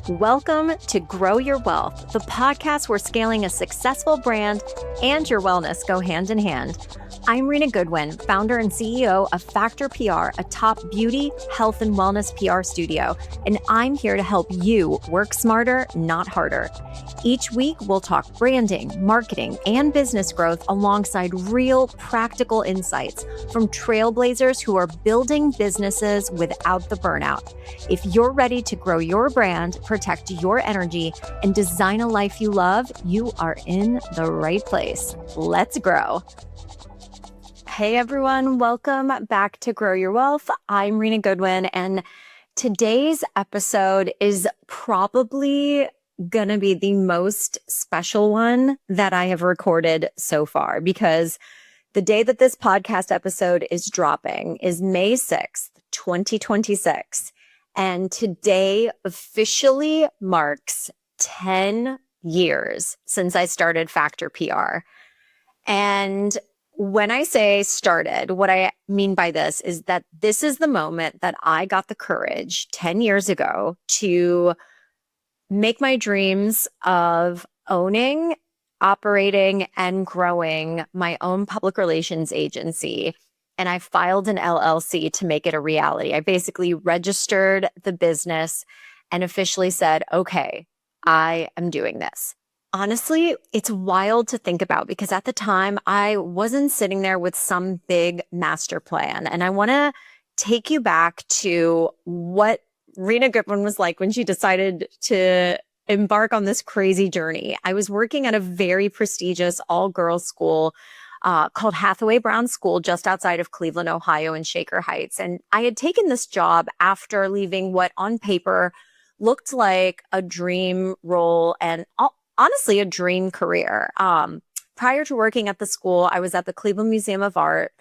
Welcome to Grow Your Wealth, the podcast where scaling a successful brand and your wellness go hand in hand. I'm Rena Goodwin, founder and CEO of FACTEUR PR, a top beauty, health, and wellness PR studio, and I'm here to help you work smarter, not harder. Each week, we'll talk branding, marketing, and business growth alongside real, practical insights from trailblazers who are building businesses without the burnout. If you're ready to grow your brand, protect your energy, and design a life you love, you are in the right place. Let's grow. Hey everyone, welcome back to Grow Your Wealth. I'm Rena Goodwin, and today's episode is probably gonna be the most special one that I have recorded so far, because the day that this podcast episode is dropping is May 6th, 2026. And today officially marks 10 years since I started FACTEUR PR. And when I say started, what I mean by this is that this is the moment that I got the courage 10 years ago to make my dreams of owning, operating, and growing my own public relations agency. And I filed an LLC to make it a reality. I basically registered the business and officially said, okay, I am doing this. Honestly, it's wild to think about because at the time I wasn't sitting there with some big master plan. And I want to take you back to what Rena Goodwin was like when she decided to embark on this crazy journey. I was working at a very prestigious all-girls school called Hathaway Brown School just outside of Cleveland, Ohio in Shaker Heights. And I had taken this job after leaving what on paper looked like a dream role and honestly a dream career. Prior to working at the school, I was at the Cleveland Museum of Art,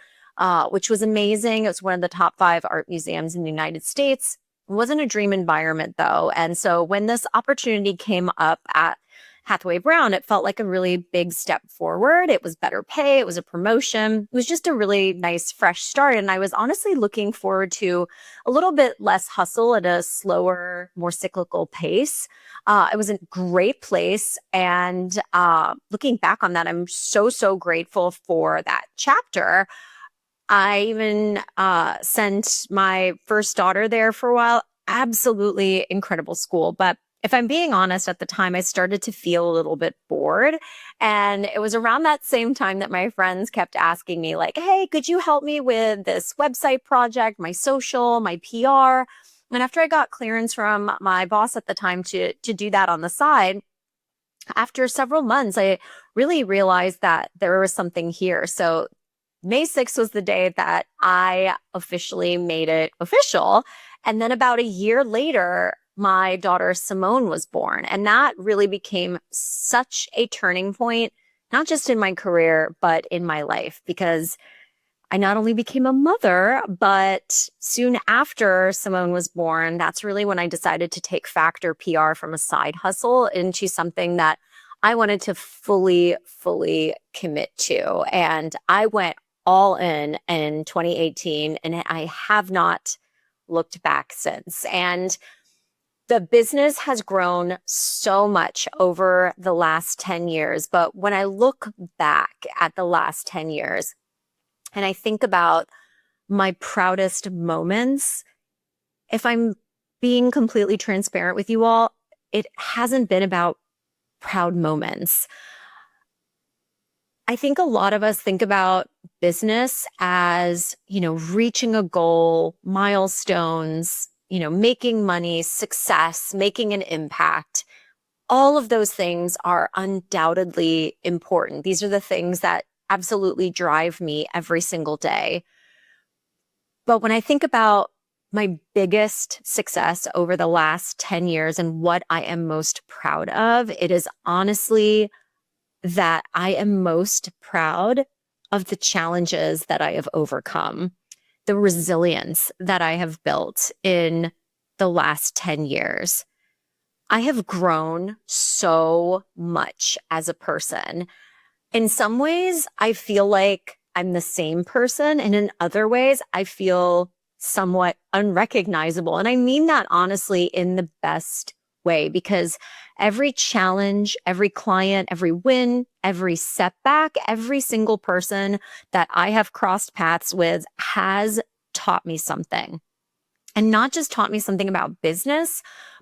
which was amazing. It was one of the top 5 art museums in the United States. It wasn't a dream environment though. And so when this opportunity came up at Hathaway Brown, it felt like a really big step forward. It was better pay. It was a promotion. It was just a really nice, fresh start. And I was honestly looking forward to a little bit less hustle at a slower, more cyclical pace. It was a great place. And looking back on that, I'm so grateful for that chapter. I even sent my first daughter there for a while. Absolutely incredible school. But if I'm being honest, at the time, I started to feel a little bit bored. And it was around that same time that my friends kept asking me like, hey, could you help me with this website project, my social, my PR? And after I got clearance from my boss at the time to do that on the side, after several months, I really realized that there was something here. So May 6th was the day that I officially made it official. And then about a year later, my daughter Simone was born. And that really became such a turning point, not just in my career, but in my life, because I not only became a mother, but soon after Simone was born, that's really when I decided to take FACTEUR PR from a side hustle into something that I wanted to fully commit to. And I went all in 2018, and I have not looked back since. And the business has grown so much over the last 10 years. But when I look back at the last 10 years and I think about my proudest moments, if I'm being completely transparent with you all, it hasn't been about proud moments. I think a lot of us think about business as, reaching a goal, milestones, making money, success, making an impact. All of those things are undoubtedly important. These are the things that absolutely drive me every single day. But when I think about my biggest success over the last 10 years and what I am most proud of, it is honestly that I am most proud of the challenges that I have overcome, the resilience that I have built in the last 10 years. I have grown so much as a person. In some ways, I feel like I'm the same person. And in other ways, I feel somewhat unrecognizable. And I mean that honestly in the best way, because every challenge, every client, every win, every setback, every single person that I have crossed paths with has taught me something. And not just taught me something about business,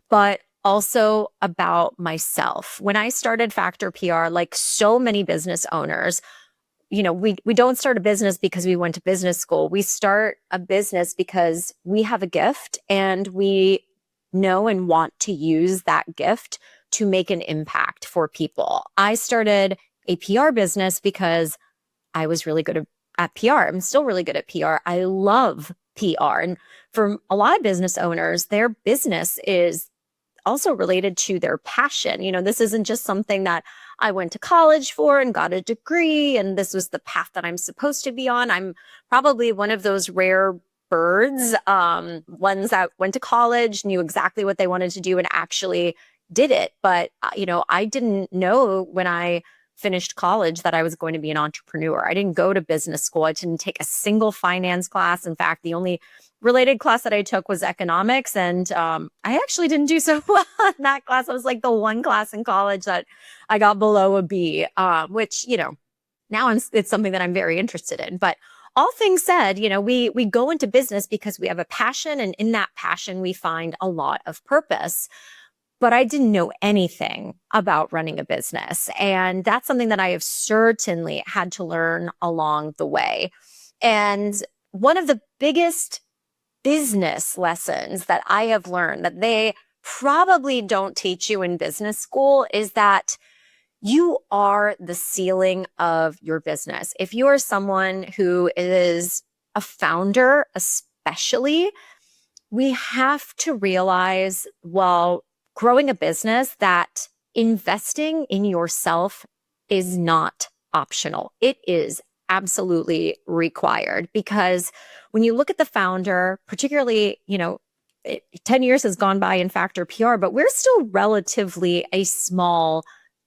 but also about myself. When I started Factor PR, like so many business owners, we don't start a business because we went to business school. We start a business because we have a gift and we know and want to use that gift to make an impact for people. I started a PR business because I was really good at PR. I'm still really good at PR. I love PR. And for a lot of business owners, their business is also related to their passion. This isn't just something that I went to college for and got a degree, and this was the path that I'm supposed to be on. I'm probably one of those rare birds, ones that went to college, knew exactly what they wanted to do and actually did it. But, I didn't know when I finished college that I was going to be an entrepreneur. I didn't go to business school. I didn't take a single finance class. In fact, the only related class that I took was economics. And I actually didn't do so well in that class. I was like the one class in college that I got below a B, which, now it's something that I'm very interested in. But all things said, we go into business because we have a passion, and in that passion, we find a lot of purpose. But I didn't know anything about running a business. And that's something that I have certainly had to learn along the way. And one of the biggest business lessons that I have learned that they probably don't teach you in business school is that you are the ceiling of your business. If you are someone who is a founder, especially, we have to realize, while growing a business, that investing in yourself is not optional. It is absolutely required, because when you look at the founder, particularly, 10 years has gone by in Factor PR, but we're still relatively a small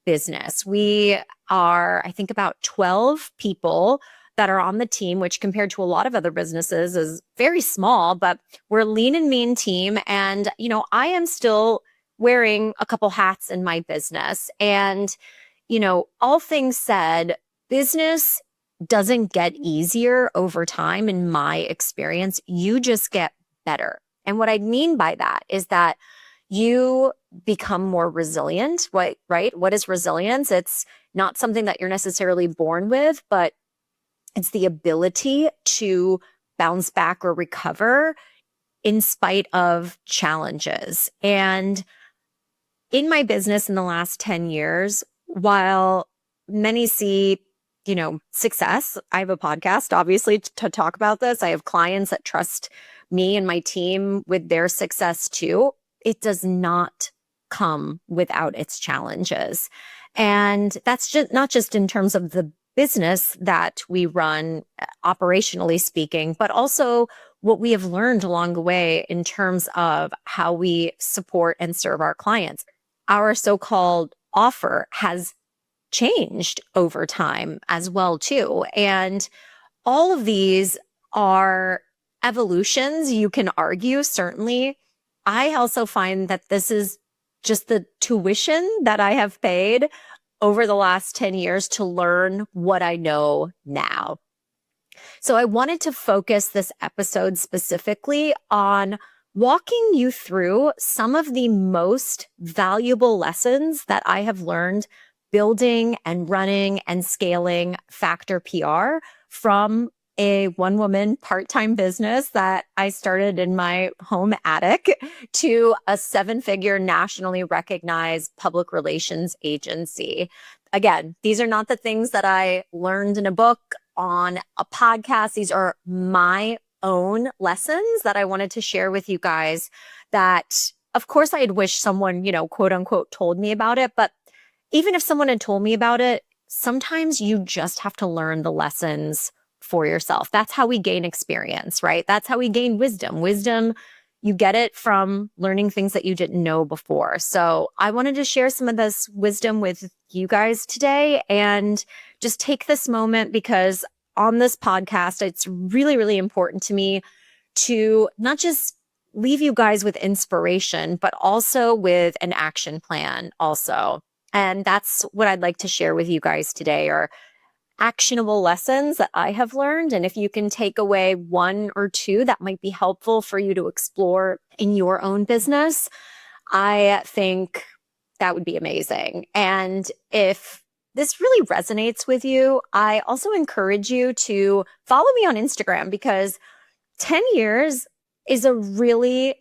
business. We are, I think, about 12 people that are on the team, which compared to a lot of other businesses is very small, but we're a lean and mean team. And, I am still wearing a couple hats in my business. And, all things said, business doesn't get easier over time. In my experience, you just get better. And what I mean by that is that you become more resilient, right? What is resilience? It's not something that you're necessarily born with, but it's the ability to bounce back or recover in spite of challenges. And in my business in the last 10 years, while many see, success, I have a podcast, obviously, to talk about this. I have clients that trust me and my team with their success too. It does not come without its challenges. And that's just not just in terms of the business that we run, operationally speaking, but also what we have learned along the way in terms of how we support and serve our clients. Our so-called offer has changed over time as well too. And all of these are evolutions, you can argue, certainly. I also find that this is just the tuition that I have paid over the last 10 years to learn what I know now. So I wanted to focus this episode specifically on walking you through some of the most valuable lessons that I have learned building and running and scaling Factor PR from a one-woman part-time business that I started in my home attic to a seven-figure nationally recognized public relations agency. Again, these are not the things that I learned in a book, on a podcast. These are my own lessons that I wanted to share with you guys that, of course, I had wished someone, quote unquote, told me about it. But even if someone had told me about it, sometimes you just have to learn the lessons for yourself. That's how we gain experience, right? That's how we gain wisdom. Wisdom, you get it from learning things that you didn't know before. So I wanted to share some of this wisdom with you guys today, and just take this moment, because on this podcast, it's really, really important to me to not just leave you guys with inspiration, but also with an action plan also. And that's what I'd like to share with you guys today are actionable lessons that I have learned. And if you can take away one or two that might be helpful for you to explore in your own business, I think that would be amazing. And if this really resonates with you, I also encourage you to follow me on Instagram because 10 years is a really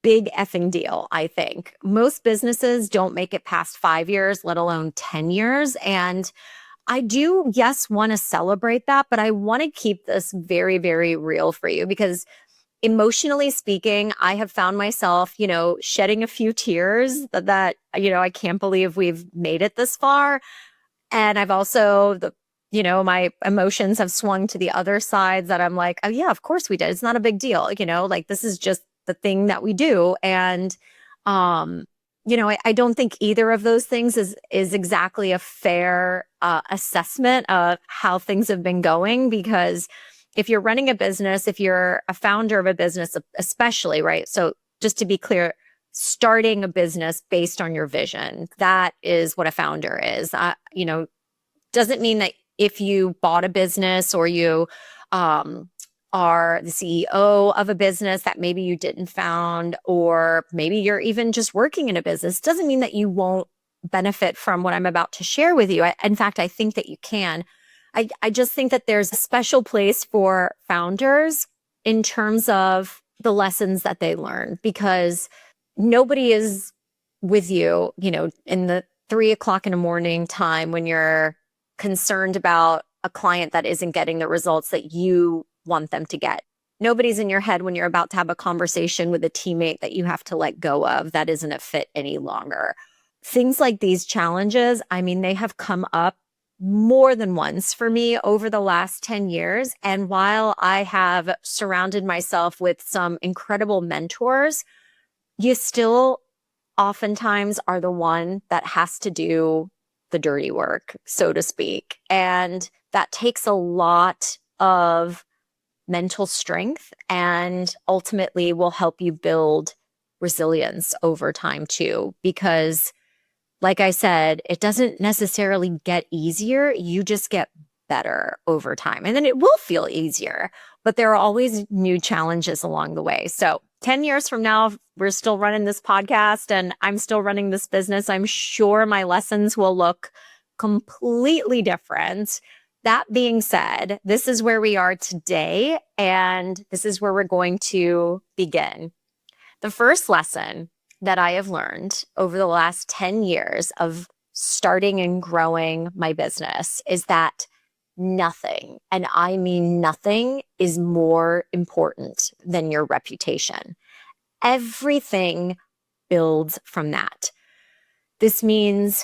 big effing deal, I think. Most businesses don't make it past 5 years, let alone 10 years. And I do, yes, want to celebrate that, but I want to keep this very, very real for you because emotionally speaking, I have found myself, shedding a few tears that I can't believe we've made it this far. And I've also, my emotions have swung to the other side that I'm like, oh yeah, of course we did. It's not a big deal. Like this is just the thing that we do. And, I don't think either of those things is exactly a fair assessment of how things have been going, because if you're running a business, if you're a founder of a business, especially, right? So just to be clear, starting a business based on your vision, that is what a founder is. Doesn't mean that if you bought a business or you are the CEO of a business that maybe you didn't found, or maybe you're even just working in a business, doesn't mean that you won't benefit from what I'm about to share with you. In fact, I think that you can. I just think that there's a special place for founders in terms of the lessons that they learn, because nobody is with you, in the 3 o'clock in the morning time when you're concerned about a client that isn't getting the results that you want them to get. Nobody's in your head when you're about to have a conversation with a teammate that you have to let go of that isn't a fit any longer. Things like these challenges, they have come up more than once for me over the last 10 years. And while I have surrounded myself with some incredible mentors, you still oftentimes are the one that has to do the dirty work, so to speak. And that takes a lot of mental strength and ultimately will help you build resilience over time too. Because like I said, it doesn't necessarily get easier. You just get better over time. And then it will feel easier, but there are always new challenges along the way. So 10 years from now, we're still running this podcast and I'm still running this business. I'm sure my lessons will look completely different. That being said, this is where we are today, and this is where we're going to begin. The first lesson that I have learned over the last 10 years of starting and growing my business is that nothing, and I mean nothing, is more important than your reputation. Everything builds from that. This means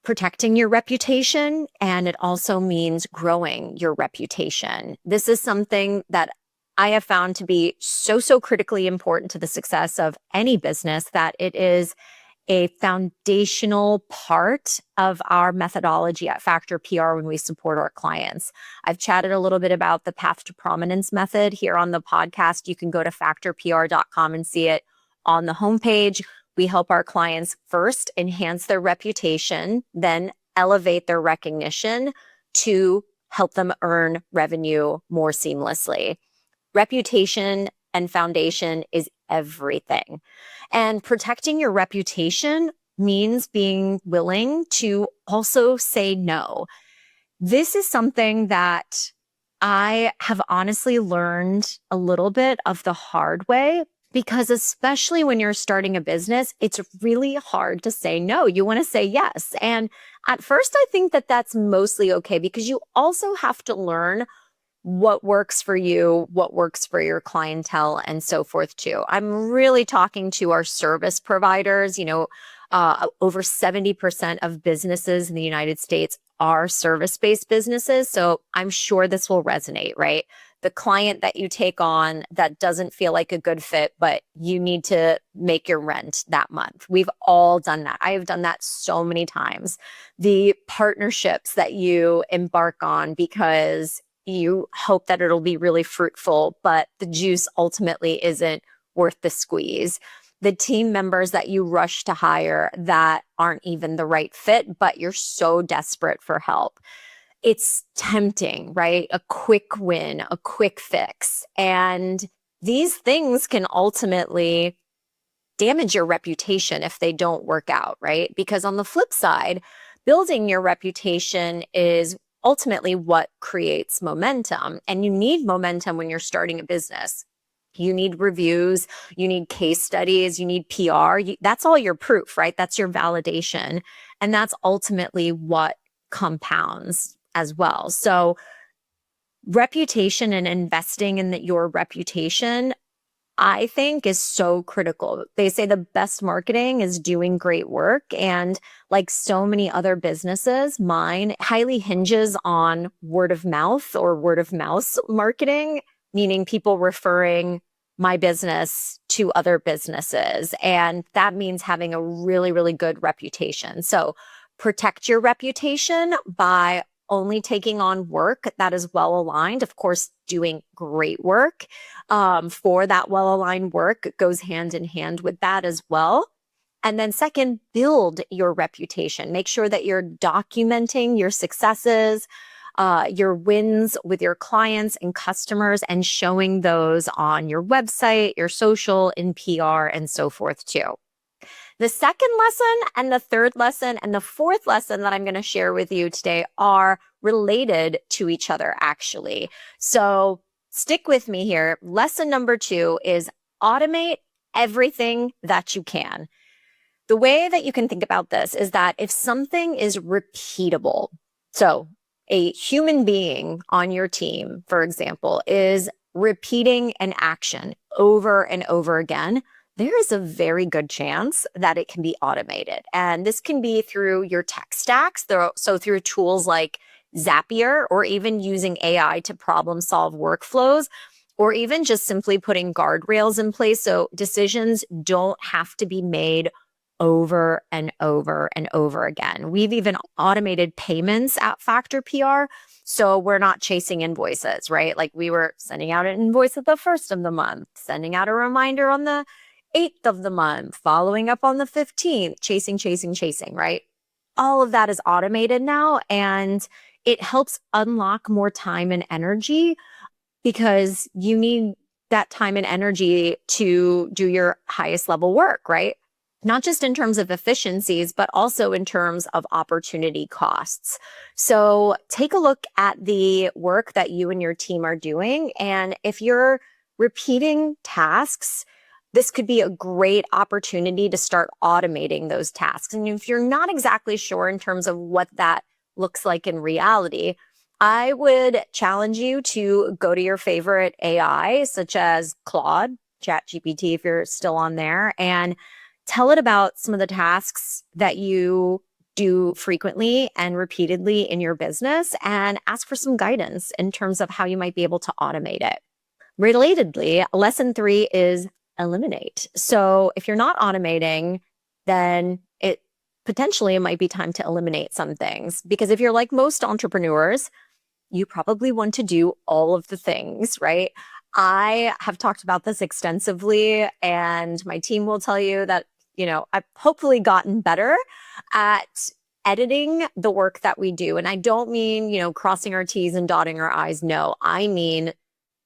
protecting your reputation, and it also means growing your reputation. This is something that I have found to be so critically important to the success of any business, that it is a foundational part of our methodology at FACTEUR PR when we support our clients. I've chatted a little bit about the Path to Prominence method here on the podcast. You can go to facteurpr.com and see it on the homepage. We help our clients first enhance their reputation, then elevate their recognition to help them earn revenue more seamlessly. Reputation and foundation is everything. And protecting your reputation means being willing to also say no. This is something that I have honestly learned a little bit of the hard way, because especially when you're starting a business, it's really hard to say no. You want to say yes. And at first, I think that that's mostly okay, because you also have to learn what works for you, what works for your clientele, and so forth too. I'm really talking to our service providers. Over 70% of businesses in the United States are service-based businesses. So I'm sure this will resonate, right? The client that you take on that doesn't feel like a good fit, but you need to make your rent that month. We've all done that. I have done that so many times. The partnerships that you embark on because you hope that it'll be really fruitful, but the juice ultimately isn't worth the squeeze, the team members that you rush to hire that aren't even the right fit, but you're so desperate for help. It's tempting, right? A quick win, a quick fix. And these things can ultimately damage your reputation if they don't work out, right? Because on the flip side, building your reputation is ultimately what creates momentum. And you need momentum when you're starting a business. You need reviews, you need case studies, you need PR. That's all your proof, right? That's your validation. And that's ultimately what compounds as well. So reputation and investing in your reputation, I think, is so critical. They say the best marketing is doing great work. And like so many other businesses, mine highly hinges on word of mouth or word of mouse marketing, meaning people referring my business to other businesses. And that means having a really, really good reputation. So protect your reputation by only taking on work that is well aligned. Of course, doing great work for that well-aligned work goes hand in hand with that as well. And then second, build your reputation. Make sure that you're documenting your successes, your wins with your clients and customers, and showing those on your website, your social, in PR, and so forth too. The second lesson and the third lesson and the fourth lesson that I'm going to share with you today are related to each other, actually. So stick with me here. Lesson number 2 is automate everything that you can. The way that you can think about this is that if something is repeatable, so a human being on your team, for example, is repeating an action over and over again, there is a very good chance that it can be automated. And this can be through your tech stacks, so through tools like Zapier, or even using AI to problem solve workflows, or even just simply putting guardrails in place so decisions don't have to be made over and over and over again. We've even automated payments at Factor PR, so we're not chasing invoices, right? Like we were sending out an invoice at the first of the month, sending out a reminder on the 8th of the month, following up on the 15th, chasing, right? All of that is automated now, and it helps unlock more time and energy because you need that time and energy to do your highest level work, right? Not just in terms of efficiencies, but also in terms of opportunity costs. So take a look at the work that you and your team are doing. And if you're repeating tasks, this could be a great opportunity to start automating those tasks. And if you're not exactly sure in terms of what that looks like in reality, I would challenge you to go to your favorite AI, such as Claude, ChatGPT, if you're still on there, and tell it about some of the tasks that you do frequently and repeatedly in your business, and ask for some guidance in terms of how you might be able to automate it. Relatedly, lesson 3 is eliminate. So if you're not automating, then it might be time to eliminate some things. Because if you're like most entrepreneurs, you probably want to do all of the things, right? I have talked about this extensively, and my team will tell you that, I've hopefully gotten better at editing the work that we do. And I don't mean, crossing our T's and dotting our I's. No, I mean,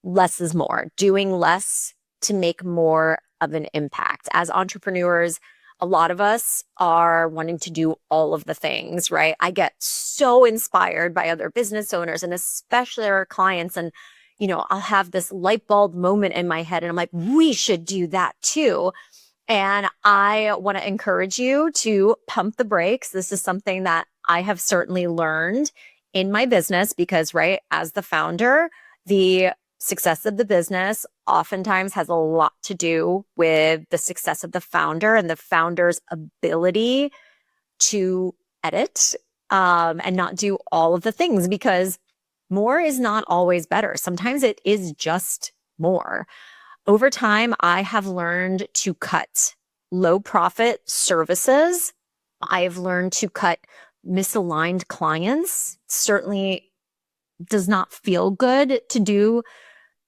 less is more, doing less to make more of an impact. As entrepreneurs, a lot of us are wanting to do all of the things, right? I get so inspired by other business owners and especially our clients. And, I'll have this light bulb moment in my head and I'm like, we should do that too. And I want to encourage you to pump the brakes. This is something that I have certainly learned in my business because, right, as the founder, the success of the business oftentimes has a lot to do with the success of the founder and the founder's ability to edit and not do all of the things, because more is not always better. Sometimes it is just more. Over time, I have learned to cut low profit services. I've learned to cut misaligned clients. Certainly does not feel good to do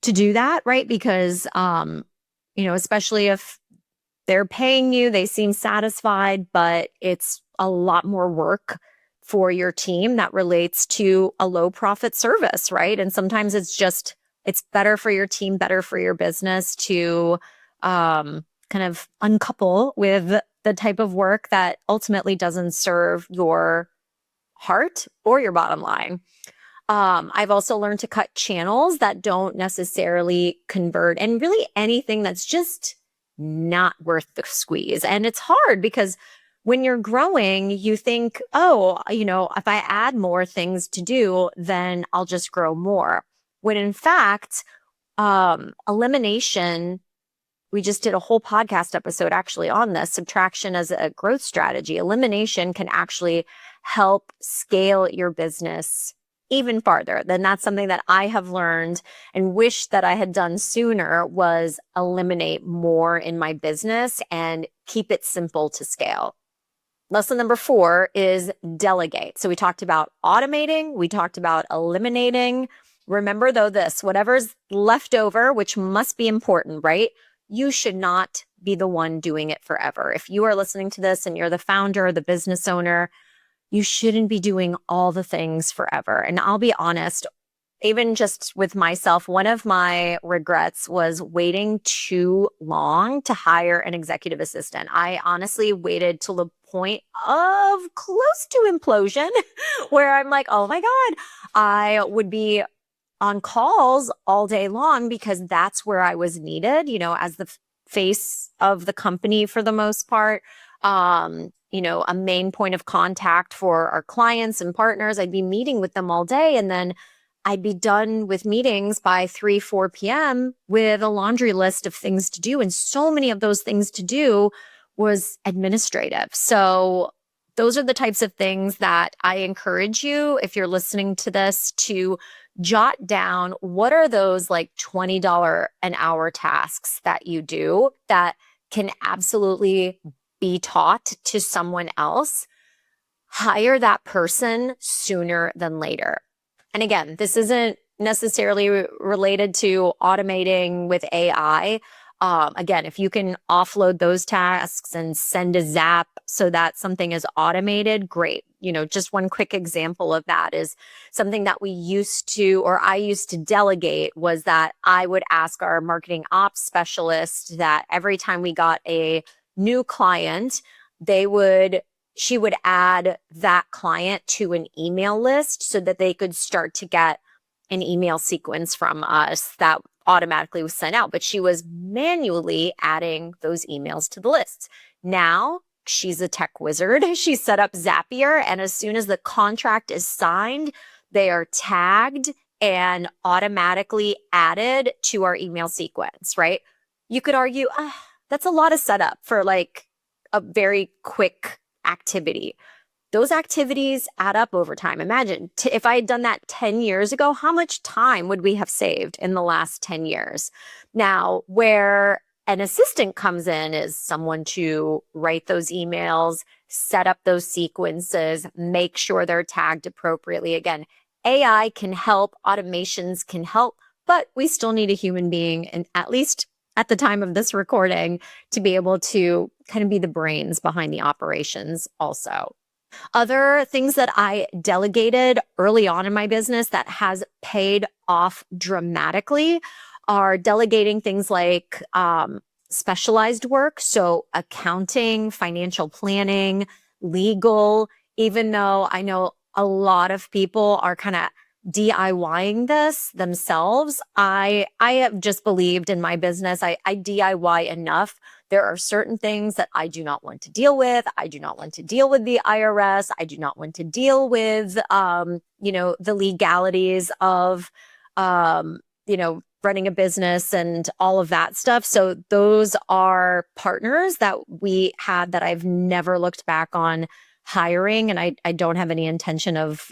that, right? Because especially if they're paying you, they seem satisfied, but it's a lot more work for your team that relates to a low profit service, right? And sometimes it's better for your team, better for your business to kind of uncouple with the type of work that ultimately doesn't serve your heart or your bottom line. I've also learned to cut channels that don't necessarily convert, and really anything that's just not worth the squeeze. And it's hard because when you're growing, you think, oh, if I add more things to do, then I'll just grow more. When in fact, elimination, we just did a whole podcast episode actually on this, subtraction as a growth strategy. Elimination can actually help scale your business even farther. Then that's something that I have learned and wish that I had done sooner, was eliminate more in my business and keep it simple to scale. Lesson number 4 is delegate. So we talked about automating, we talked about eliminating. Remember though this, whatever's left over, which must be important, right? You should not be the one doing it forever. If you are listening to this and you're the founder, the business owner, you shouldn't be doing all the things forever. And I'll be honest, even just with myself, one of my regrets was waiting too long to hire an executive assistant. I honestly waited till the point of close to implosion where I'm like, oh my God, I would be on calls all day long because that's where I was needed, as the face of the company for the most part. A main point of contact for our clients and partners. I'd be meeting with them all day, and then I'd be done with meetings by 3, 4 p.m. with a laundry list of things to do. And so many of those things to do was administrative. So those are the types of things that I encourage you, if you're listening to this, to jot down. What are those like $20 an hour tasks that you do that can absolutely be taught to someone else? Hire that person sooner than later. And again, this isn't necessarily related to automating with AI. Again, if you can offload those tasks and send a zap so that something is automated, great. Just one quick example of that is something that I used to delegate, was that I would ask our marketing ops specialist that every time we got a new client, she would add that client to an email list so that they could start to get an email sequence from us that automatically was sent out. But she was manually adding those emails to the lists. Now she's a tech wizard. She set up Zapier, and as soon as the contract is signed, they are tagged and automatically added to our email sequence, right? You could argue, that's a lot of setup for like a very quick activity. Those activities add up over time. Imagine if I had done that 10 years ago, how much time would we have saved in the last 10 years? Now, where an assistant comes in is someone to write those emails, set up those sequences, make sure they're tagged appropriately. Again, AI can help, automations can help, but we still need a human being, and at least at the time of this recording, to be able to kind of be the brains behind the operations also. Other things that I delegated early on in my business that has paid off dramatically are delegating things like specialized work. So accounting, financial planning, legal, even though I know a lot of people are kind of DIYing this themselves. I have just believed in my business. I DIY enough. There are certain things that I do not want to deal with. I do not want to deal with the IRS. I do not want to deal with, the legalities of, running a business and all of that stuff. So those are partners that we had that I've never looked back on hiring. And I don't have any intention of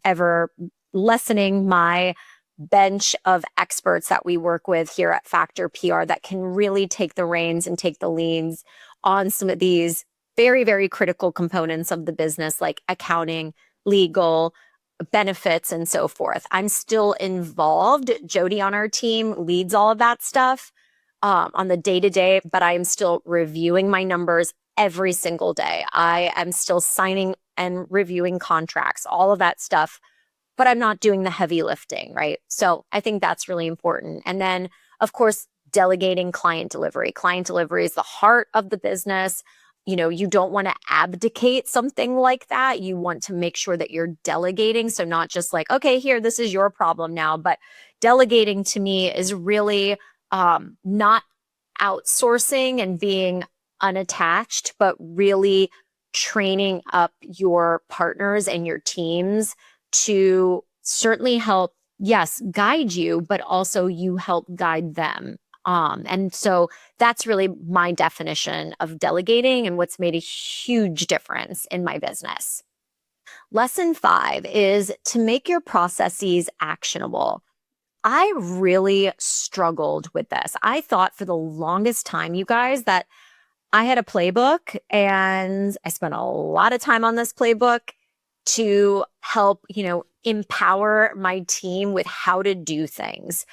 ever lessening my bench of experts that we work with here at FACTEUR PR that can really take the reins and take the leads on some of these very, very critical components of the business, like accounting, legal, benefits, and so forth. I'm still involved. Jody on our team leads all of that stuff. on the day-to-day, but I am still reviewing my numbers every single day. I am still signing and reviewing contracts, all of that stuff, but I'm not doing the heavy lifting, right? So I think that's really important. And then, of course, delegating client delivery. Client delivery is the heart of the business. You don't want to abdicate something like that. You want to make sure that you're delegating. So not just like, okay, here, this is your problem now, but delegating to me is really not outsourcing and being unattached, but really training up your partners and your teams to certainly help, yes, guide you, but also you help guide them. And so that's really my definition of delegating and what's made a huge difference in my business. Lesson 5 is to make your processes actionable. I really struggled with this. I thought for the longest time, you guys, that I had a playbook and I spent a lot of time on this playbook to help, empower my team with how to do things.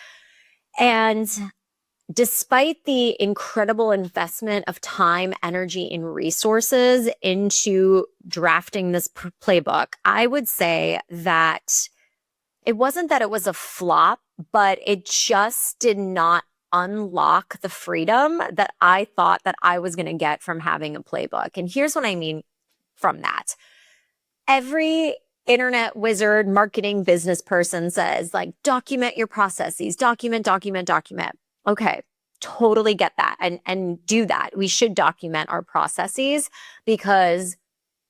And despite the incredible investment of time, energy, and resources into drafting this playbook, I would say that it wasn't that it was a flop, but it just did not unlock the freedom that I thought that I was going to get from having a playbook. And here's what I mean from that. Every internet wizard, marketing business person says, like, document your processes, document. Okay, totally get that and do that. We should document our processes because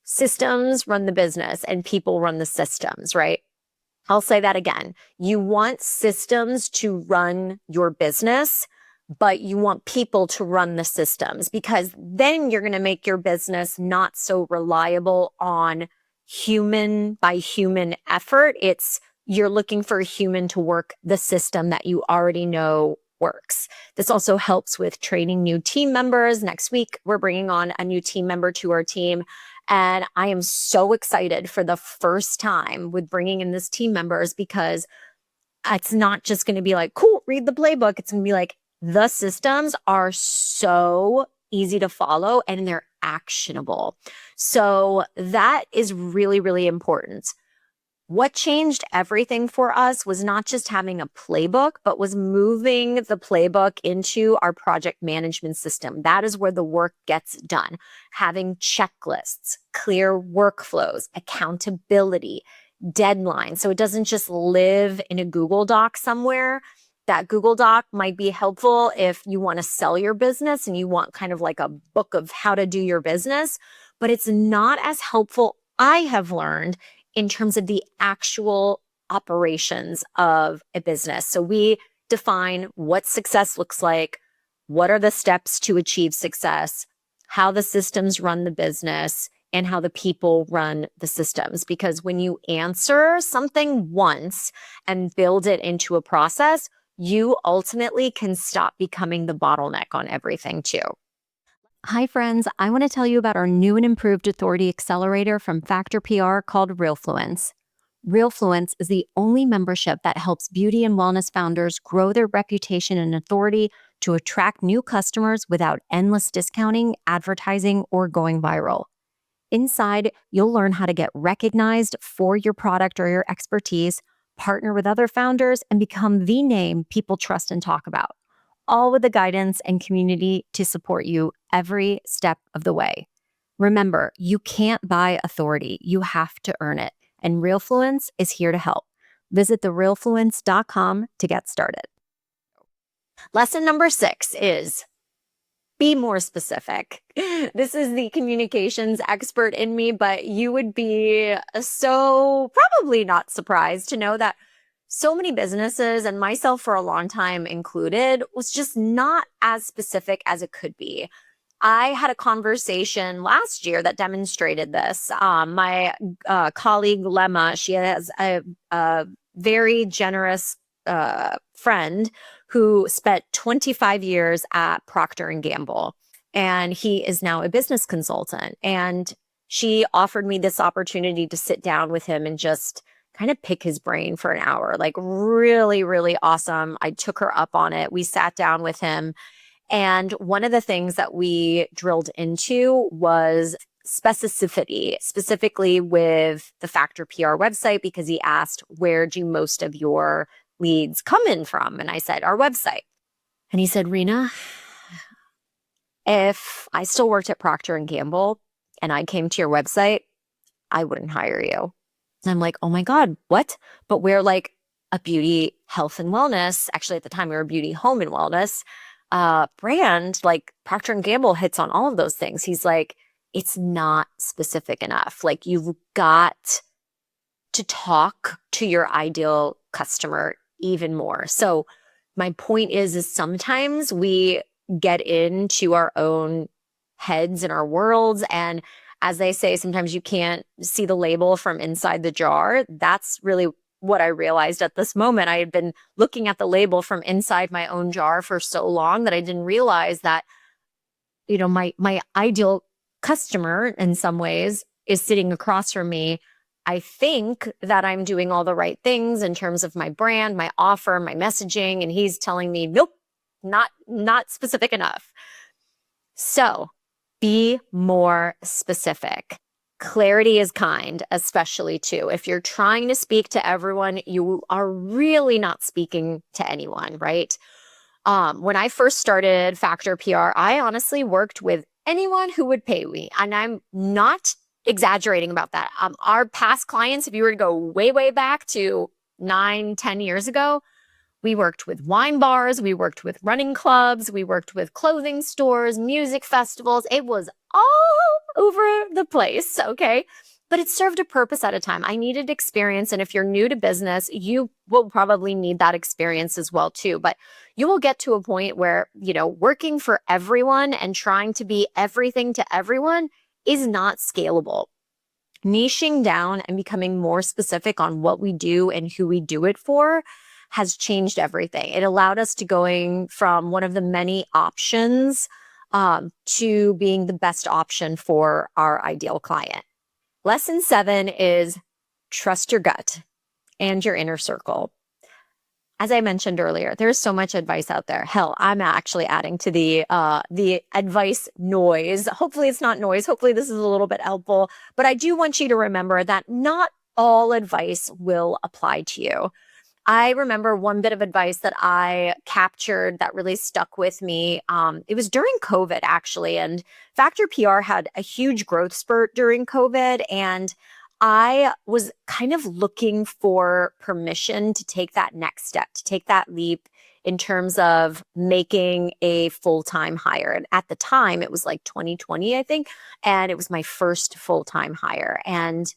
systems run the business and people run the systems, right? I'll say that again. You want systems to run your business, but you want people to run the systems because then you're going to make your business not so reliable on human by human effort. You're looking for a human to work the system that you already know works. This also helps with training new team members. Next week, we're bringing on a new team member to our team. And I am so excited for the first time with bringing in this team members because it's not just going to be like, cool, read the playbook. It's going to be like, the systems are so easy to follow and they're actionable. So that is really, really important. What changed everything for us was not just having a playbook, but was moving the playbook into our project management system. That is where the work gets done. Having checklists, clear workflows, accountability, deadlines. So it doesn't just live in a Google Doc somewhere. That Google Doc might be helpful if you want to sell your business and you want kind of like a book of how to do your business, but it's not as helpful, I have learned, in terms of the actual operations of a business. So we define what success looks like, what are the steps to achieve success, how the systems run the business, and how the people run the systems. Because when you answer something once and build it into a process, you ultimately can stop becoming the bottleneck on everything too. Hi, friends. I want to tell you about our new and improved authority accelerator from FACTEUR PR called RealFluence. RealFluence is the only membership that helps beauty and wellness founders grow their reputation and authority to attract new customers without endless discounting, advertising, or going viral. Inside, you'll learn how to get recognized for your product or your expertise, partner with other founders, and become the name people trust and talk about, all with the guidance and community to support you every step of the way. Remember, you can't buy authority. You have to earn it. And RealFluence is here to help. Visit therealfluence.com to get started. Lesson number 6 is be more specific. This is the communications expert in me, but you would be so probably not surprised to know that so many businesses, and myself for a long time included, was just not as specific as it could be. I had a conversation last year that demonstrated this. My colleague Lemma, she has a very generous friend who spent 25 years at Procter & Gamble, and he is now a business consultant. And she offered me this opportunity to sit down with him and just kind of pick his brain for an hour. Like really, really awesome. I took her up on it. We sat down with him And one of the things that we drilled into was specificity, specifically with the Factor PR website, because he asked, where do most of your leads come in from? And I said, our website. And he said, Rena, if I still worked at Procter and Gamble and I came to your website, I wouldn't hire you. And I'm like, oh my God, what? But we're like a beauty, health and wellness. Actually, at the time, we were a beauty, home and wellness brand. Like Procter and Gamble hits on all of those things. He's like, it's not specific enough. Like you've got to talk to your ideal customer even more. So my point is sometimes we get into our own heads and our worlds. And as they say, sometimes you can't see the label from inside the jar. That's really what I realized at this moment. I had been looking at the label from inside my own jar for so long that I didn't realize that, my ideal customer in some ways is sitting across from me. I think that I'm doing all the right things in terms of my brand, my offer, my messaging, and he's telling me, nope, not specific enough. So be more specific. Clarity is kind, especially too. If you're trying to speak to everyone, you are really not speaking to anyone, right? When I first started Factor PR, I honestly worked with anyone who would pay me. And I'm not exaggerating about that. Our past clients, if you were to go way, way back to 9-10 years ago, we worked with wine bars, we worked with running clubs, we worked with clothing stores, music festivals. It was all over the place, okay? But it served a purpose at a time. I needed experience. And if you're new to business, you will probably need that experience as well too. But you will get to a point where, working for everyone and trying to be everything to everyone is not scalable. Niching down and becoming more specific on what we do and who we do it for has changed everything. It allowed us to going from one of the many options to being the best option for our ideal client. Lesson 7 is trust your gut and your inner circle. As I mentioned earlier, there's so much advice out there. Hell, I'm actually adding to the advice noise. Hopefully it's not noise. Hopefully this is a little bit helpful. But I do want you to remember that not all advice will apply to you. I remember one bit of advice that I captured that really stuck with me. It was during COVID, actually, and Factor PR had a huge growth spurt during COVID, and I was kind of looking for permission to take that next step, to take that leap in terms of making a full-time hire. And at the time, it was like 2020, I think, and it was my first full-time hire. And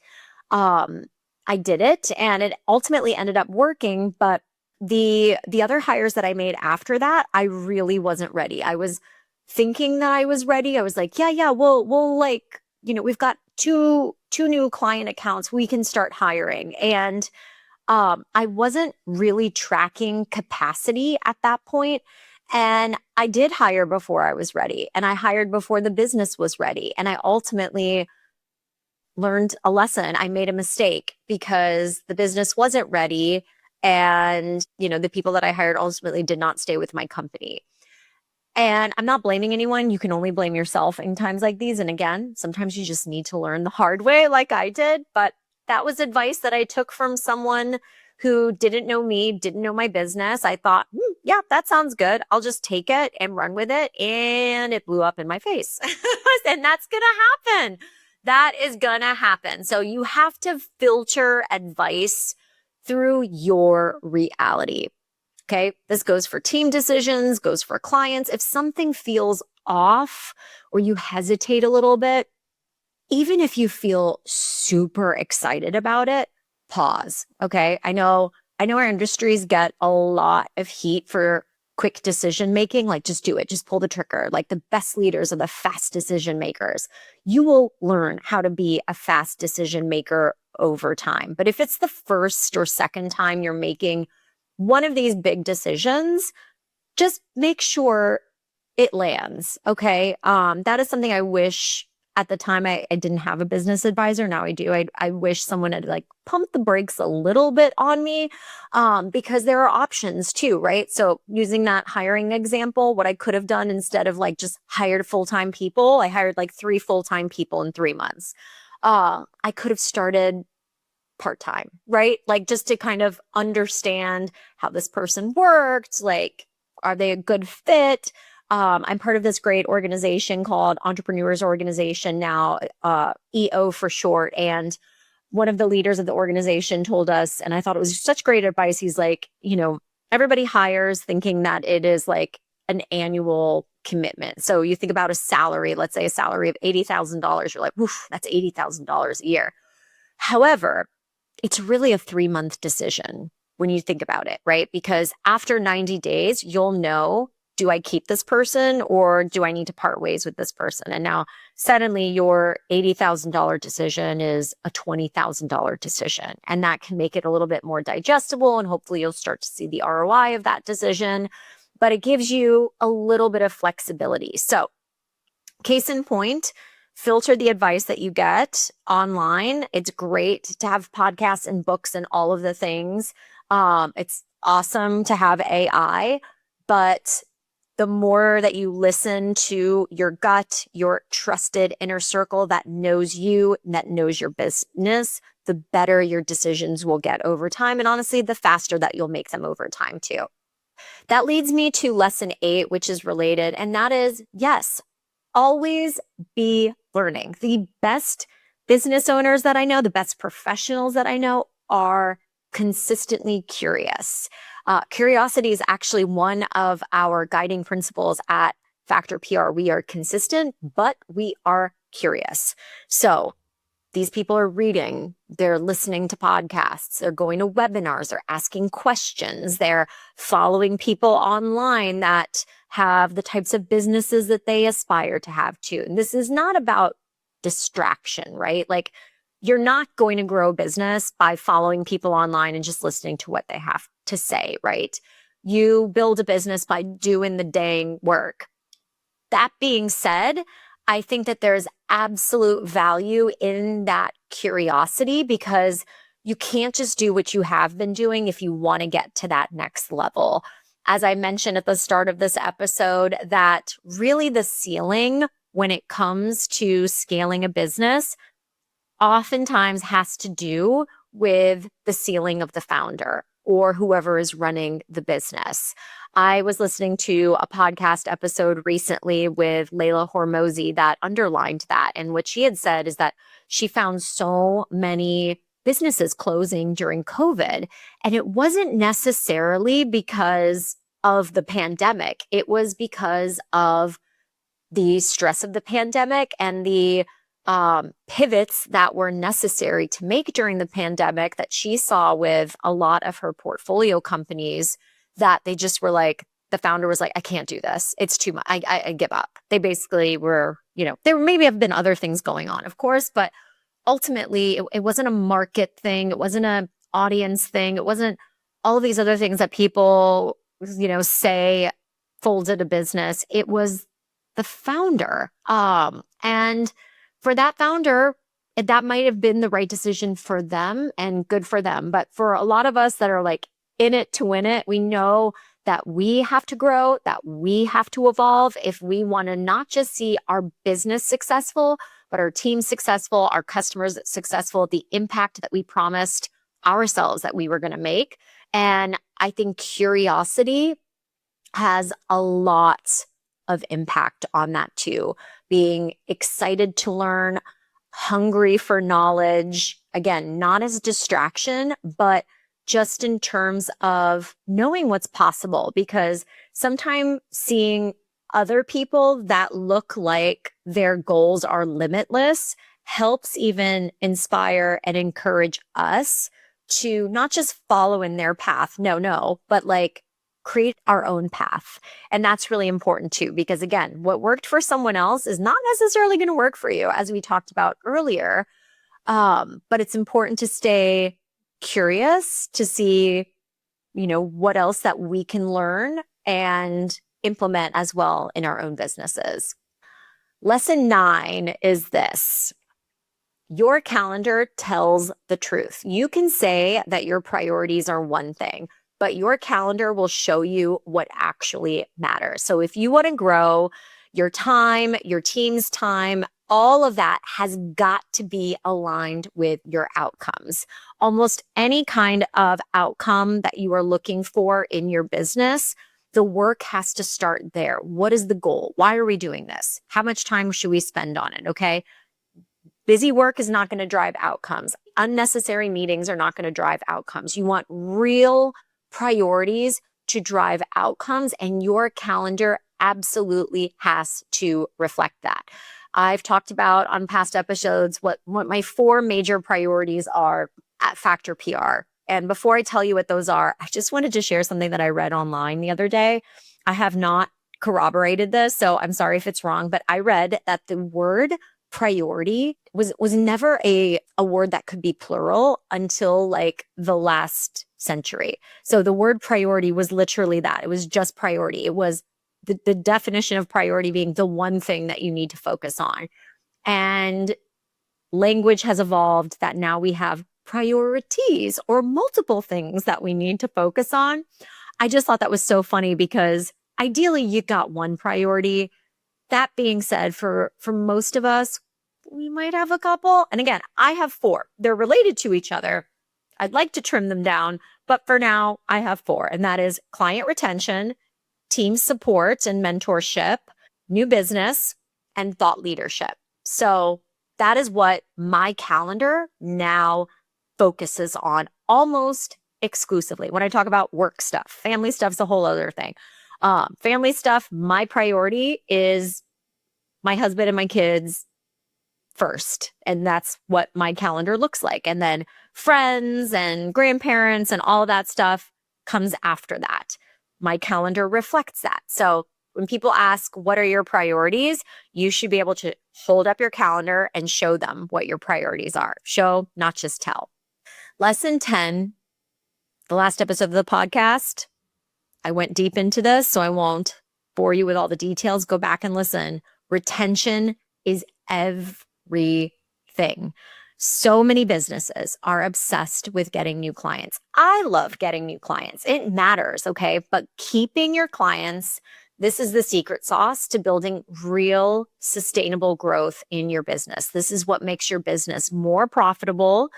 I did it, and it ultimately ended up working. But the other hires that I made after that, I really wasn't ready. I was thinking that I was ready. I was like, yeah, we'll like, we've got two new client accounts. We can start hiring. And I wasn't really tracking capacity at that point. And I did hire before I was ready. And I hired before the business was ready. And I ultimately learned a lesson. I made a mistake because the business wasn't ready. And, the people that I hired ultimately did not stay with my company. And I'm not blaming anyone. You can only blame yourself in times like these. And again, sometimes you just need to learn the hard way like I did. But that was advice that I took from someone who didn't know me, didn't know my business. I thought, yeah, that sounds good. I'll just take it and run with it. And it blew up in my face. And that's going to happen. That is going to happen. So you have to filter advice through your reality. Okay. This goes for team decisions, goes for clients. If something feels off or you hesitate a little bit, even if you feel super excited about it, pause. Okay. I know our industries get a lot of heat for quick decision making, like just do it, just pull the trigger. Like the best leaders are the fast decision makers. You will learn how to be a fast decision maker over time. But if it's the first or second time you're making one of these big decisions, just make sure it lands. Okay. That is something I wish At the time, I didn't have a business advisor. Now I do. I wish someone had like pumped the brakes a little bit on me, because there are options too, right? So using that hiring example, what I could have done instead of like just hired full-time people, I hired like 3 full-time people in 3 months. I could have started part-time, right? Like just to kind of understand how this person worked, like, are they a good fit? I'm part of this great organization called Entrepreneurs Organization now, EO for short. And one of the leaders of the organization told us, and I thought it was such great advice. He's like, everybody hires thinking that it is like an annual commitment. So you think about a salary, let's say a salary of $80,000. You're like, oof, that's $80,000 a year. However, it's really a 3-month decision when you think about it, right? Because after 90 days, you'll know, do I keep this person or do I need to part ways with this person? And now suddenly your $80,000 decision is a $20,000 decision. And that can make it a little bit more digestible. And hopefully you'll start to see the ROI of that decision. But it gives you a little bit of flexibility. So case in point, filter the advice that you get online. It's great to have podcasts and books and all of the things. It's awesome to have AI, but the more that you listen to your gut, your trusted inner circle that knows you, that knows your business, the better your decisions will get over time. And honestly, the faster that you'll make them over time too. That leads me to lesson 8, which is related. And that is, yes, always be learning. The best business owners that I know, the best professionals that I know are consistently curious. Curiosity is actually one of our guiding principles at Factor PR. We are consistent, but we are curious. So these people are reading, they're listening to podcasts, they're going to webinars, they're asking questions, they're following people online that have the types of businesses that they aspire to have too. And this is not about distraction, right? Like, you're not going to grow a business by following people online and just listening to what they have to say, right? You build a business by doing the dang work. That being said, I think that there's absolute value in that curiosity, because you can't just do what you have been doing if you want to get to that next level. As I mentioned at the start of this episode, that really the ceiling when it comes to scaling a business oftentimes has to do with the ceiling of the founder or whoever is running the business. I was listening to a podcast episode recently with Layla Hormozi that underlined that. And what she had said is that she found so many businesses closing during COVID. And it wasn't necessarily because of the pandemic. It was because of the stress of the pandemic and the pivots that were necessary to make during the pandemic that she saw with a lot of her portfolio companies, that they just were like, the founder was like, I can't do this. It's too much. I give up. They basically were, there maybe have been other things going on, of course, but ultimately it wasn't a market thing. It wasn't an audience thing. It wasn't all of these other things that people, say folded a business. It was the founder. And for that founder, that might have been the right decision for them and good for them. But for a lot of us that are like in it to win it, we know that we have to grow, that we have to evolve if we want to not just see our business successful, but our team successful, our customers successful, the impact that we promised ourselves that we were going to make. And I think curiosity has a lot of impact on that too. Being excited to learn, hungry for knowledge, again, not as a distraction, but just in terms of knowing what's possible, because sometimes seeing other people that look like their goals are limitless helps even inspire and encourage us to not just follow in their path, but like create our own path. And that's really important too, because again, what worked for someone else is not necessarily going to work for you, as we talked about earlier. But it's important to stay curious to see, what else that we can learn and implement as well in our own businesses. Lesson 9 is this. Your calendar tells the truth. You can say that your priorities are one thing, but your calendar will show you what actually matters. So if you want to grow, your time, your team's time, all of that has got to be aligned with your outcomes. Almost any kind of outcome that you are looking for in your business, the work has to start there. What is the goal? Why are we doing this? How much time should we spend on it? Okay. Busy work is not going to drive outcomes. Unnecessary meetings are not going to drive outcomes. You want real priorities to drive outcomes, and your calendar absolutely has to reflect that. I've talked about on past episodes what my 4 major priorities are at Factor PR. And before I tell you what those are, I just wanted to share something that I read online the other day. I have not corroborated this, so I'm sorry if it's wrong, but I read that the word priority was never a word that could be plural until like the last century. So the word priority was literally that. It was just priority. It was the definition of priority being the one thing that you need to focus on. And language has evolved that now we have priorities or multiple things that we need to focus on. I just thought that was so funny because ideally you got one priority. That being said, for most of us, we might have a couple. And again, I have 4. They're related to each other. I'd like to trim them down, but for now, I have 4. And that is client retention, team support and mentorship, new business, and thought leadership. So that is what my calendar now focuses on almost exclusively. When I talk about work stuff, family stuff's a whole other thing. Family stuff, my priority is my husband and my kids first. And that's what my calendar looks like. And then friends and grandparents and all of that stuff comes after that. My calendar reflects that. So when people ask, what are your priorities? You should be able to hold up your calendar and show them what your priorities are. Show, not just tell. Lesson 10, the last episode of the podcast, I went deep into this, so I won't bore you with all the details. Go back and listen. Retention is everything. So many businesses are obsessed with getting new clients. I love getting new clients. It matters, okay? But keeping your clients, this is the secret sauce to building real sustainable growth in your business. This is what makes your business more profitable,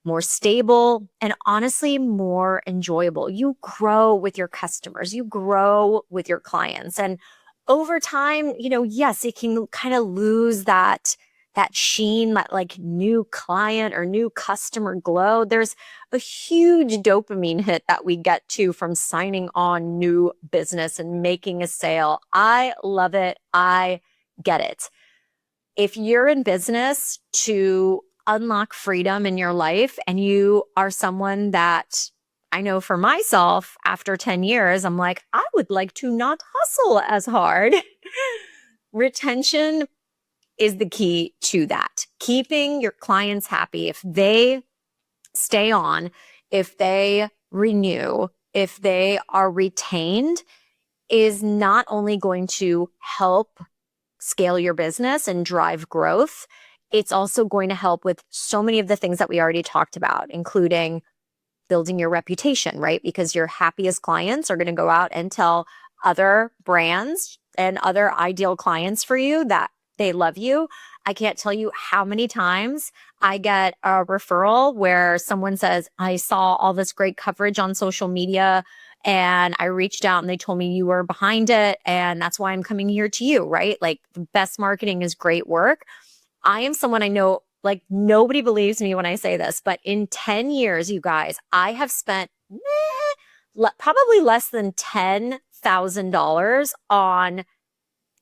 more stable, and honestly, more enjoyable. You grow with your customers, you grow with your clients. And over time, yes, it can kind of lose that sheen, that like new client or new customer glow. There's a huge dopamine hit that we get to from signing on new business and making a sale. I love it. I get it. If you're in business to unlock freedom in your life and you are someone that I know for myself, after 10 years, I'm like, I would like to not hustle as hard. Retention is the key to that. Keeping your clients happy. If they stay on, if they renew, if they are retained, is not only going to help scale your business and drive growth, it's also going to help with so many of the things that we already talked about, including building your reputation, right? Because your happiest clients are going to go out and tell other brands and other ideal clients for you that they love you. I can't tell you how many times I get a referral where someone says, I saw all this great coverage on social media and I reached out and they told me you were behind it. And that's why I'm coming here to you, right? Like the best marketing is great work. I am someone I know, like nobody believes me when I say this, but in 10 years, you guys, I have spent probably less than $10,000 on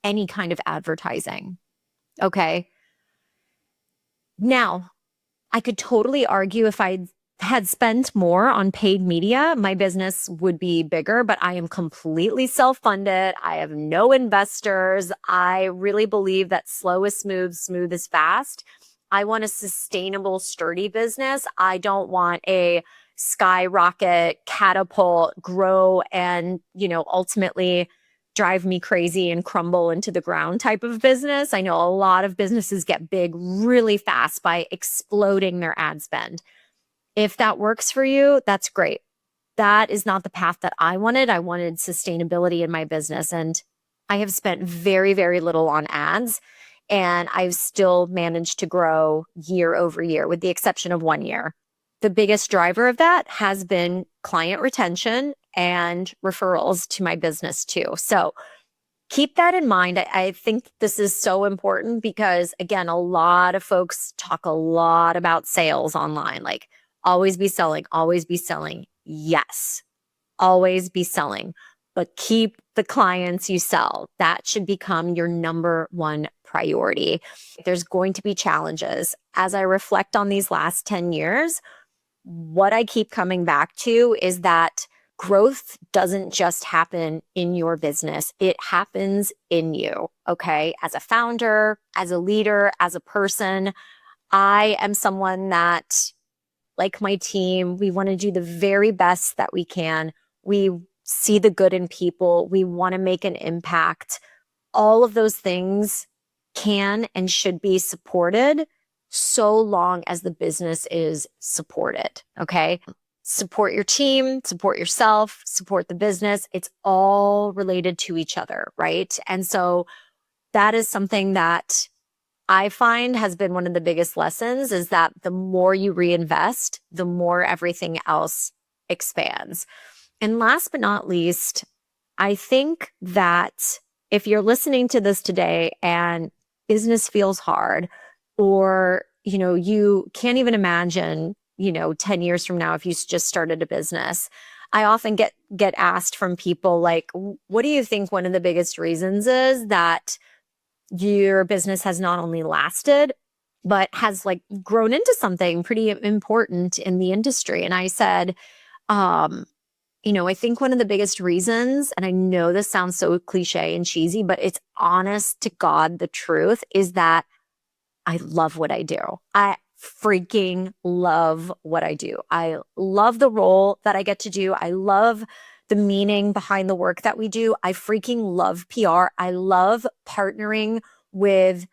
any kind of advertising. Okay. Now, I could totally argue if I had spent more on paid media, my business would be bigger, but I am completely self-funded. I have no investors. I really believe that slow is smooth, smooth is fast. I want a sustainable, sturdy business. I don't want a skyrocket, catapult, grow, and, ultimately drive me crazy and crumble into the ground type of business. I know a lot of businesses get big really fast by exploding their ad spend. If that works for you, that's great. That is not the path that I wanted. I wanted sustainability in my business. And I have spent very, very little on ads. And I've still managed to grow year over year, with the exception of 1 year. The biggest driver of that has been client retention and referrals to my business too. So keep that in mind. I think this is so important because, again, a lot of folks talk a lot about sales online, like always be selling, always be selling. Yes, always be selling, but keep the clients you sell. That should become your number one priority. There's going to be challenges. As I reflect on these last 10 years, what I keep coming back to is that growth doesn't just happen in your business. It happens in you, okay? As a founder, as a leader, as a person, I am someone that, like my team, we want to do the very best that we can. We see the good in people. We want to make an impact. All of those things can and should be supported so long as the business is supported, okay? Support your team, support yourself, support the business. It's all related to each other, right? And so that is something that I find has been one of the biggest lessons, is that the more you reinvest, the more everything else expands. And last but not least, I think that if you're listening to this today and business feels hard, or, you can't even imagine, 10 years from now, if you just started a business, I often get asked from people like, what do you think one of the biggest reasons is that your business has not only lasted, but has grown into something pretty important in the industry? And I said, I think one of the biggest reasons, and I know this sounds so cliche and cheesy, but it's honest to God, the truth is that I love what I do. I freaking love what I do. I love the role that I get to do. I love the meaning behind the work that we do. I freaking love PR. I love partnering with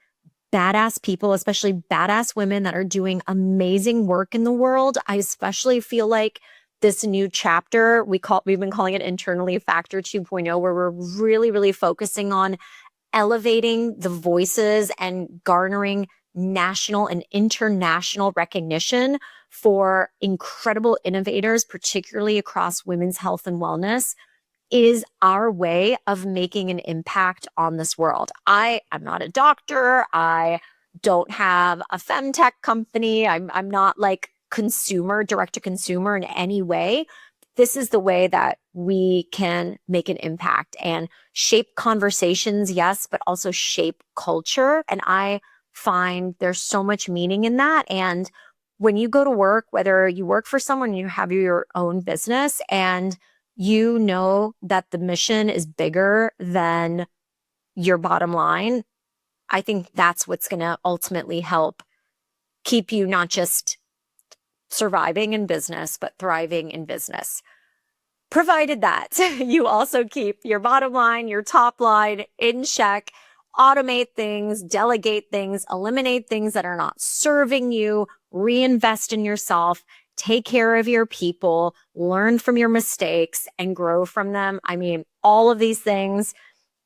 badass people, especially badass women that are doing amazing work in the world. I especially feel like this new chapter, we've been calling it internally Factor 2.0, where we're really, really focusing on elevating the voices and garnering national and international recognition for incredible innovators, particularly across women's health and wellness, is our way of making an impact on this world. I'm not a doctor. I don't have a femtech company. I'm not direct to consumer in any way. This is the way that we can make an impact and shape conversations, yes, but also shape culture. And I find there's so much meaning in that. And when you go to work, whether you work for someone, you have your own business, and you know that the mission is bigger than your bottom line, I think that's what's going to ultimately help keep you not just surviving in business, but thriving in business. Provided that you also keep your bottom line, your top line in check, automate things, delegate things, eliminate things that are not serving you, reinvest in yourself, take care of your people, learn from your mistakes, and grow from them. I mean, all of these things,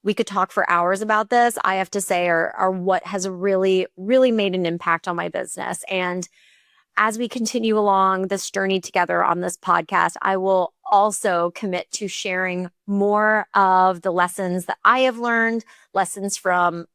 we could talk for hours about this, I have to say, are what has really, really made an impact on my business. And as we continue along this journey together on this podcast, I will also commit to sharing more of the lessons that I have learned, lessons from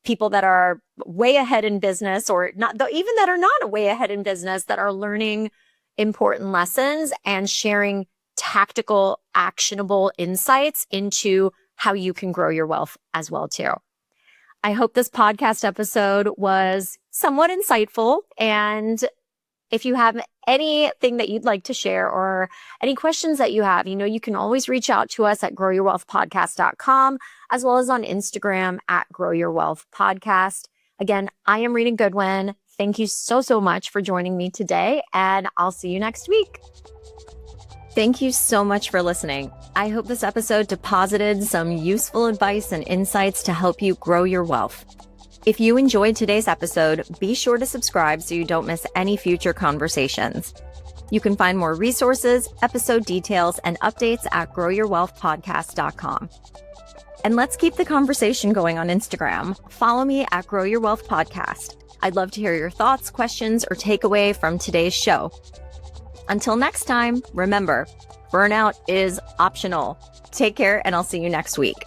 people that are way ahead in business, or not, though, even that are not way ahead in business, that are learning important lessons and sharing tactical, actionable insights into how you can grow your wealth as well too. I hope this podcast episode was somewhat insightful, and if you have anything that you'd like to share or any questions that you have, you can always reach out to us at growyourwealthpodcast.com, as well as on Instagram at growyourwealthpodcast. Again, I am Rena Goodwin. Thank you so, so much for joining me today, and I'll see you next week. Thank you so much for listening. I hope this episode deposited some useful advice and insights to help you grow your wealth. If you enjoyed today's episode, be sure to subscribe so you don't miss any future conversations. You can find more resources, episode details, and updates at growyourwealthpodcast.com. And let's keep the conversation going on Instagram. Follow me at Grow Your Wealth Podcast. I'd love to hear your thoughts, questions, or takeaway from today's show. Until next time, remember, burnout is optional. Take care, and I'll see you next week.